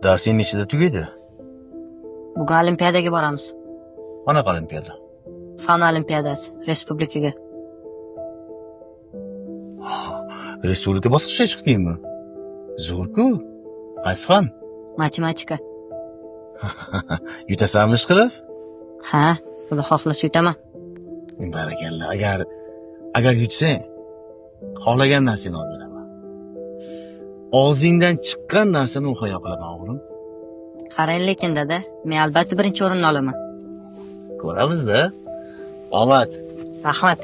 Darsing nechida tugaydi? Bugun olimpiadaga boramiz. Qanaqa olimpiada? Fan olimpiadasi respublikaga. Respublika bosqichiga chiqdingmi? Zo'r-ku. Qaysi fan? Matematika. Yutasanmi ishqilib? Ha, xudo xohlasa yutaman. Barakalla. Agar yutsang, xohlagan narsani ol beraman. Og'zingdan chiqqan narsani muhayyo qilaman, o'g'lim. Qarang lekin dada, men albatta birinchi o'rinni olaman. Ko'ramiz-da. Omad. Rahmat.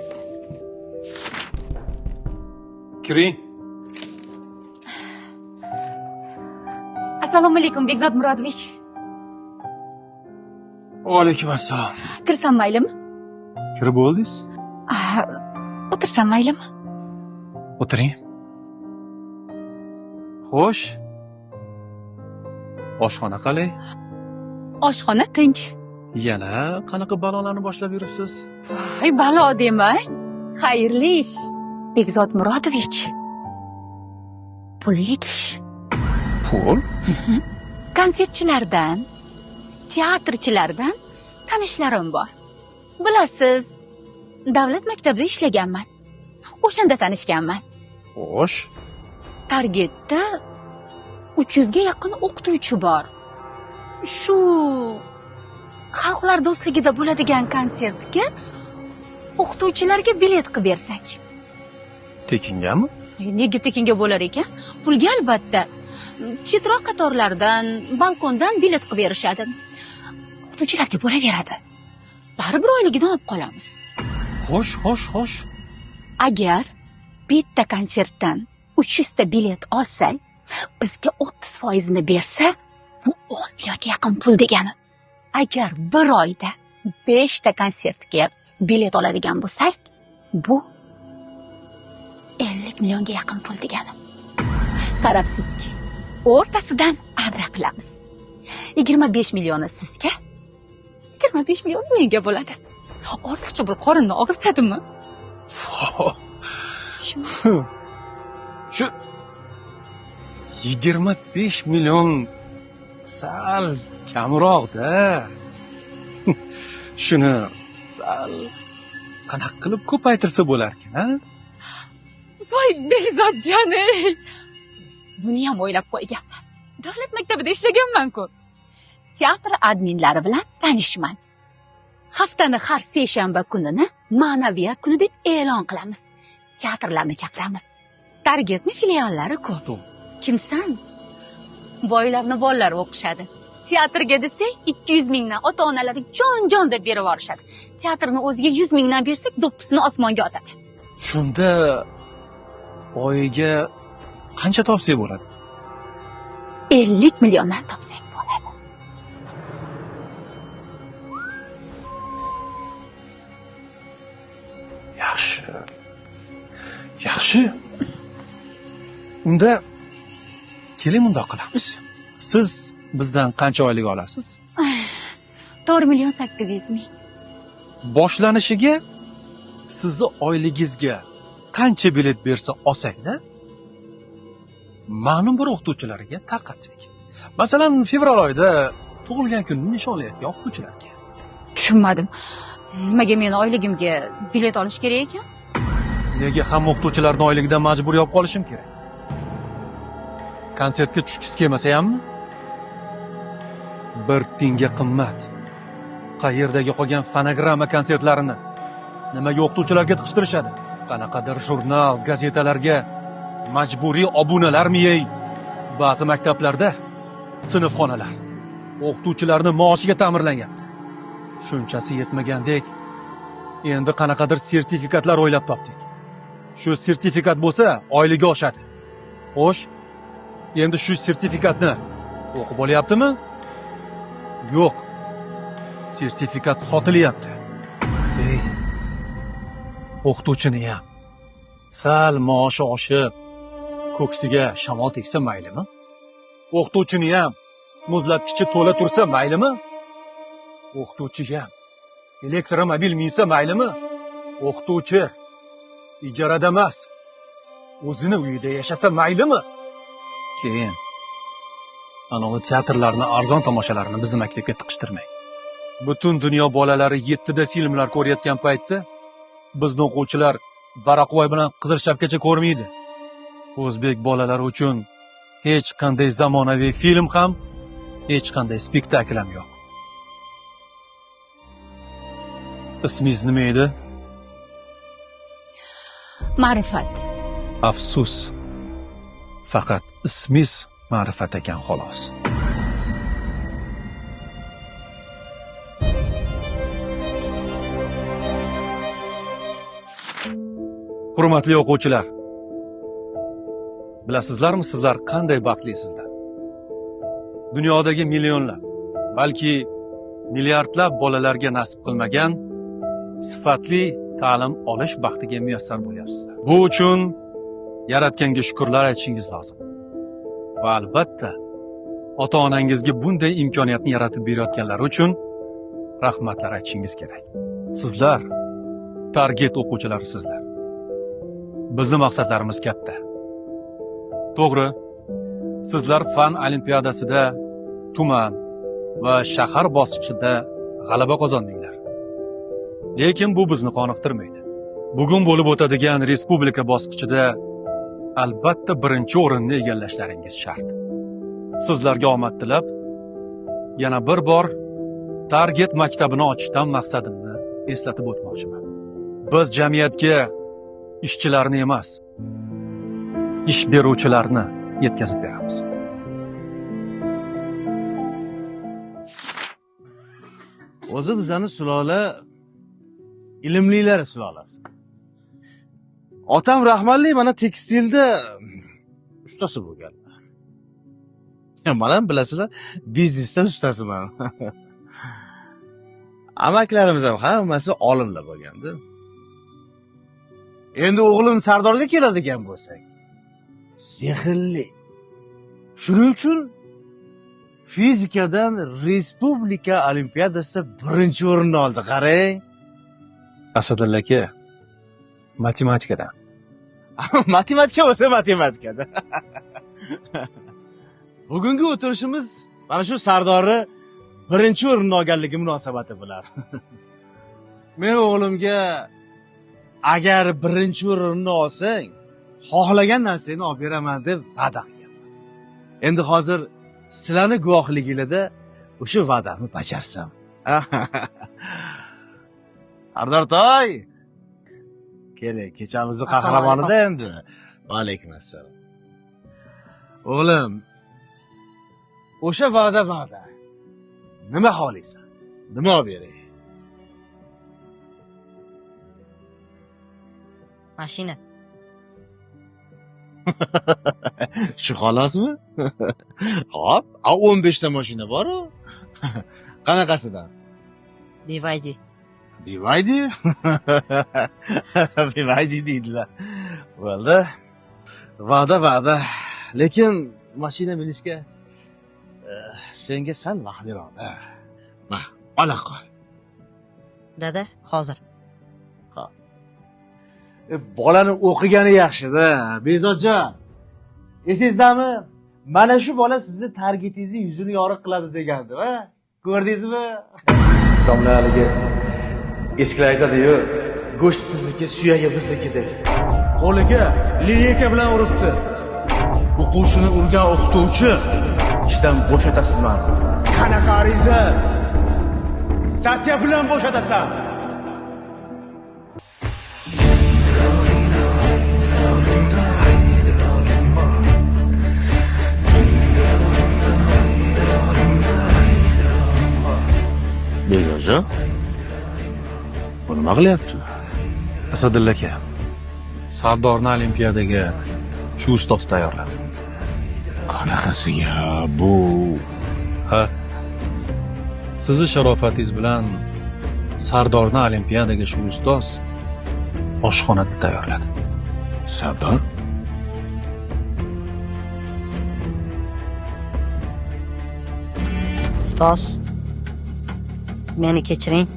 Kiring. Assalomu alaykum, Bekzod Murodovich. Va alaykum assalom. Kirsam maylimi? Kirib bo'ldingiz? O'tirsam maylimi? O'tiring. Xo'sh. Oshxona qalay? Oshxona tinch. Yana qanaqa balolarni boshlab yuribsiz? Voy, balo demang. Xayrli ish. Bekzod Murodovich. Pulli ish. Pul? Konsertchilardan, teatrchilardan tanishlarim bor. Bilasiz, davlat maktabida ishlaganman. O'shanda tanishganman. Xo'sh. Targetda 300 ga yaqin o'qituvchi bor. Shu xalqlar do'stligida bo'ladigan konsertga o'qituvchilarga bilet qilib bersak. Tekingami? Nega tekinga bo'lar ekan? Pulga albatta. Chetroq qatorlardan, balkondan bilet qilib berishadi. O'qituvchilarga bo'laveradi. Baribir oyligidan olib qolamiz. Xo'sh. Agar bitta konsertdan 300 ta bilet olsak, bizga 30% bersa, bu 10 millionga yaqin pul degani. Agar bir oyda 5 ta konsertga bilet oladigan bo'lsak, bu 50 millionga yaqin pul degani. Qarabsizki, o'rtasidan adra qilamiz. 25 millioni sizga, 25 million menga bo'ladi. Ortiqcha bir qorinni og'ritadimi? Shu 25 million sal kamroq-da. Shuni sal qanaqa qilib ko'paytirsa bo'lar ekan, ha? Voy, Bekzodjon, buni ham o'ylab qo'yganman. Davlat maktabida ishlaganman-ku. Teatr adminlari bilan tanishman. Haftani har seshanba kunini ma'naviyat kuni deb e'lon qilamiz. Teatrlarni chaqiramiz. Targetni filiallari ko'p. Kimsan? Boylarni bolalari o'qishadi. Teatrga desak 200 mingdan ota-onalari jon deb berib yorishadi. Teatrni o'ziga 100 mingdan bersak, do'ppisini osmonga otadi. Shunda oyiga qancha topsak bo'ladi? 50 milliondan topsak bo'ladi. Yaxshi. Unda keling bundoq qilamiz. Siz bizdan qancha oylik olasiz? 4 million 800 ming. Boshlanishiga sizni oyligingizga qancha bilet bersa olsak-da, ma'lum bir o'qituvchilarga tarqatsak. Masalan, fevral oyida tug'ilgan kunini nishonlayotgan o'qituvchilarga. Tushunmadim. Nimaga meni oyligimga bilet olish kerak ekan? Nega hamma o'qituvchilarning oyligidan majbur yopib qolishim kerak? Konsertga tushgisi kelmasa hammi? Bir tiyinga qimmat. Qayerdagi qolgan fonogramma konsertlarini nimaga o'qituvchilarga tiqishtirishadi? Qanaqadir jurnal, gazetalarga majburiy obunalarmi yey? Ba'zi maktablarda sinfxonalar o'qituvchilarning maoshiga ta'mirlanyapti. Shunchasi yetmagandek, endi qanaqadir sertifikatlar o'ylab topdik. Shu sertifikat bo'lsa, oyligi oshadi. Xo'sh, endi shu sertifikatni o'qib olyaptimi? Yo'q. Sertifikat sotilyapti. O'qituvchini ham sal maoshi oshib, ko'ksiga shamol tegsa maylimi? O'qituvchini ham muzlatkichi to'la tursa maylimi? O'qituvchiga elektromobil minsa maylimi? O'qituvchi ijarada emas, o'zini uyida yashasa maylimi? Keyin anavi teatrlarni, arzon tomoshalarini bizni maktabga tiqishtirmang. Butun dunyo bolalari 7 ta filmlar ko'rayotgan paytda bizni o'quvchilar Baraqvoy bilan Qizil shapkacha ko'rmaydi. O'zbek bolalari uchun hech qanday zamonaviy film ham, hech qanday spektakl ham yo'q. Ismingiz nima edi? Ma'rifat. Afsus. Faqat ismingiz Ma'rifat ekan xolos. Hurmatli o'quvchilar, bilasizlarmi sizlar qanday baxtlisizlar? Dunyodagi millionlab, balki milliardlab bolalarga nasib qilmagan sifatli ta'lim olish baxtiga muyassar bo'lyapsizlar. Bu uchun Yaratganga shukrlar aytishingiz lozim. Va albatta, ota-onangizga bunday imkoniyatni yaratib berayotganlari uchun rahmatlar aytishingiz kerak. Sizlar target o'quvchilarisizlar. Bizni maqsadlarimiz katta. To'g'ri, sizlar fan olimpiadasida tuman va shahar bosqichida g'alaba qozondinglar. Lekin bu bizni qoniqtirmaydi. Bugun bo'lib o'tadigan respublika bosqichida albatta birinchi o'rinni egallashlaringiz shart. Sizlarga omad tilab, yana bir bor Target maktabini ochishdan maqsadimni eslatib o'tmoqchiman. Biz jamiyatga ishchilarni emas, ish beruvchilarni yetkazib beramiz. O'zi bizani sulola ilmlilar sulolasi. Otam rahmatli mana tekstilda ustasi bo'lganlar. Mana bilasizlar, biznesda ustasiman. Amaklarimiz ham hammasi olimlar bo'lganda. Endi o'g'lim Sardorga keladigan bo'lsak, sehrli. Shuning uchun fizikadan respublika olimpiadasida birinchi o'rinni oldi, qarang. Asadilla aka, matematikadan. Matematika bo'lsa matematikada. Bugungi o'tirishimiz mana shu Sardorni birinchi o'rinni olganligi munosabati bilan. Men o'g'limga agar birinchi o'rinni olsang, xohlagan narsani olib beraman deb va'da qilganman. Endi hozir sizlarni guvohligingizda o'sha va'damni bajarsam. Sardor toy. Keling, kechamizni qahramonida endi. Va alaykum assalom. O'g'lim, o'sha va'da. Nima xohlaysan? Nima olib beray? Mashina. Shu xolosmi? Hop, 15 ta mashina bor-ku. Qanaqasidan? BYD. BYD? BYD deydilar. Bo'ldi. Va'da. Lekin mashina minishga senga sal vaqtliroq. Ma, ola qol. Dada, hozir. Bolani o'qigani yaxshi-da, Bezodjon. Esingizdami? Mana shu bola sizni targetingizni yuzini yoriq qiladi degandi, va? Ko'rdingizmi? Domla haligi eskilar aytadi-yu, go'sht sizniki, suyagi bizniki deb. Qo'liga lineyka bilan uribdi. O'quvchini urgan o'qituvchi ishdan bo'shatasizmi? Qanaqa ariza? Statya bilan bo'shatasan. Bezodjon, bu nima qilyapti? Asadilla aka, Sardorni olimpiadaga shu ustoz tayyorladi. Qanaqasiga bu? Ha. Sizni sharofatingiz bilan Sardorni olimpiadaga shu ustoz oshxonada tayyorladi. Sardor? Ustoz, meni kechiring.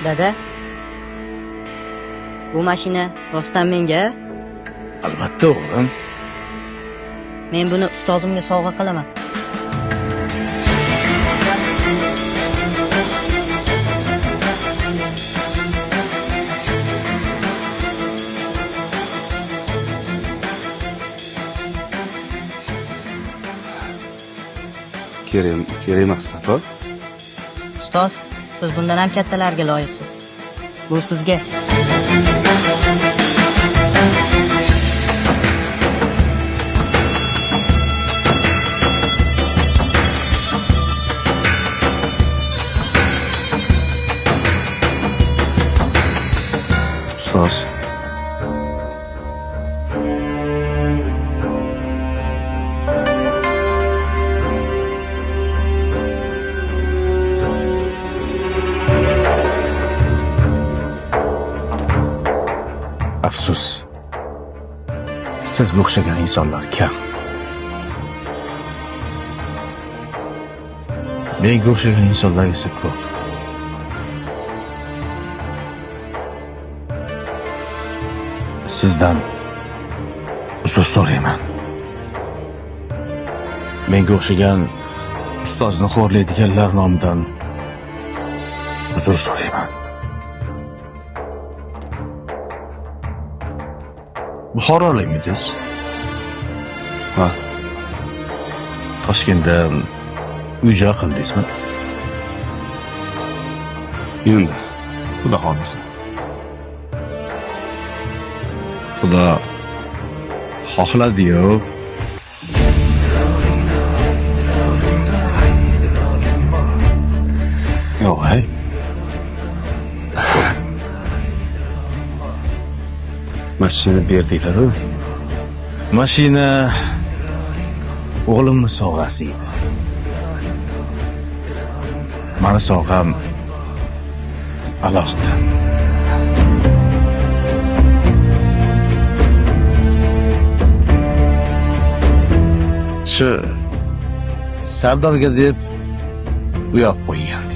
Dada, bu mashina rostdan menga? Albatta o'g'lim. Men buni ustozimga sovg'a qilaman. Kerak emas, Safo. Ustoz, siz bundan ham kattalarga loyiqsiz. Bu sizga. Ustoz. Afsus. Sizga o'xshagan insonlar kam. Menga o'xshagan insonlar esa ko'p. Sizdan uzr so'rayman. Menga o'xshagan ustozni xo'rlaydiganlar nomidan uzr so'rayman. Buxorolikmisiz? Ha. Toshkentda uy-joy qildingizmi? Endi, xudo xohlasa. Xudo xohladi-yu. Yo'q, hay. Mashina berdinglar. Mashina o'g'limni sovg'asi edi. Mani sovg'am alohida. Shu Sardorga deb uyab qo'ygan.